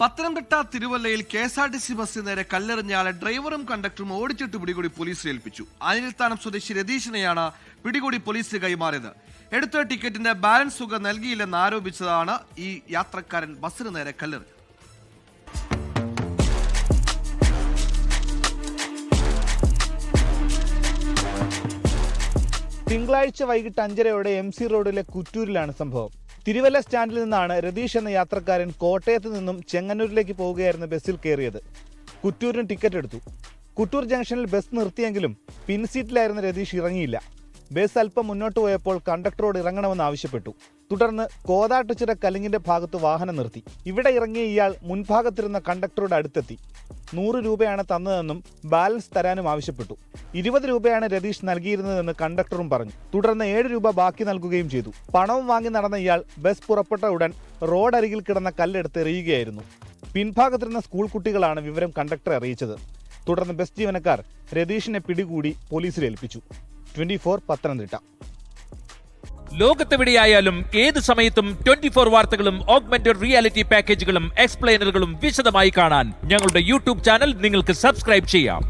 പത്തനംതിട്ട തിരുവല്ലയിൽ KSRTC ബസ്സിന് നേരെ കല്ലെറിഞ്ഞയാളെ ഡ്രൈവറും കണ്ടക്ടറും ഓടിച്ചിട്ട് പിടികൂടി പോലീസിൽ ഏൽപ്പിച്ചു. അനിൽത്താനം സ്വദേശി രതീഷിനെയാണ് പിടികൂടി പോലീസ് കൈമാറിയത്. എടുത്ത ടിക്കറ്റിന്റെ ബാലൻസ് തുക നൽകിയില്ലെന്ന് ആരോപിച്ചതാണ് ഈ യാത്രക്കാരൻ ബസ്സിന് നേരെ കല്ലെറിഞ്ഞത്. തിങ്കളാഴ്ച വൈകിട്ട് 5:30 MC റോഡിലെ കുറ്റൂരിലാണ് സംഭവം. തിരുവല്ല സ്റ്റാൻഡിൽ നിന്നാണ് രതീഷ് എന്ന യാത്രക്കാരൻ കോട്ടയത്ത് നിന്നും ചെങ്ങന്നൂരിലേക്ക് പോവുകയായിരുന്ന ബസ്സിൽ കയറിയത്. കുറ്റൂരിന് ടിക്കറ്റ് എടുത്തു. കുറ്റൂർ ജംഗ്ഷനിൽ ബസ് നിർത്തിയെങ്കിലും പിൻസീറ്റിലായിരുന്ന രതീഷ് ഇറങ്ങിയില്ല. ബസ് അല്പം മുന്നോട്ട് പോയപ്പോൾ കണ്ടക്ടറോട് ഇറങ്ങണമെന്ന് ആവശ്യപ്പെട്ടു. തുടർന്ന് കോതാട്ടുചിറ കലിങ്ങിന്റെ ഭാഗത്ത് വാഹനം നിർത്തി. ഇവിടെ ഇറങ്ങിയ ഇയാൾ മുൻഭാഗത്തിരുന്ന കണ്ടക്ടറുടെ അടുത്തെത്തി. 100 രൂപയാണ് തന്നതെന്നും ബാലൻസ് തരാനും ആവശ്യപ്പെട്ടു. 20 രൂപയാണ് രതീഷ് നൽകിയിരുന്നതെന്ന് കണ്ടക്ടറും പറഞ്ഞു. തുടർന്ന് 7 രൂപ ബാക്കി നൽകുകയും ചെയ്തു. പണവും വാങ്ങി നടന്ന ഇയാൾ ബസ് പുറപ്പെട്ട ഉടൻ റോഡരികിൽ കിടന്ന കല്ലെടുത്ത് എറിയുകയായിരുന്നു. പിൻഭാഗത്തിരുന്ന സ്കൂൾ കുട്ടികളാണ് വിവരം കണ്ടക്ടറെ അറിയിച്ചത്. തുടർന്ന് ബസ് ജീവനക്കാർ രതീഷിനെ പിടികൂടി പോലീസിൽ ഏൽപ്പിച്ചു. 24 പത്തനംതിട്ട. ലോകത്തെവിടെയായാലും ഏത് സമയത്തും 24 വാർത്തകളും ഓഗ്മെന്റഡ് റിയാലിറ്റി പാക്കേജുകളും എക്സ്പ്ലെയിനറുകളും വിശദമായി കാണാൻ ഞങ്ങളുടെ യൂട്യൂബ് ചാനൽ നിങ്ങൾക്ക് സബ്സ്ക്രൈബ് ചെയ്യാം.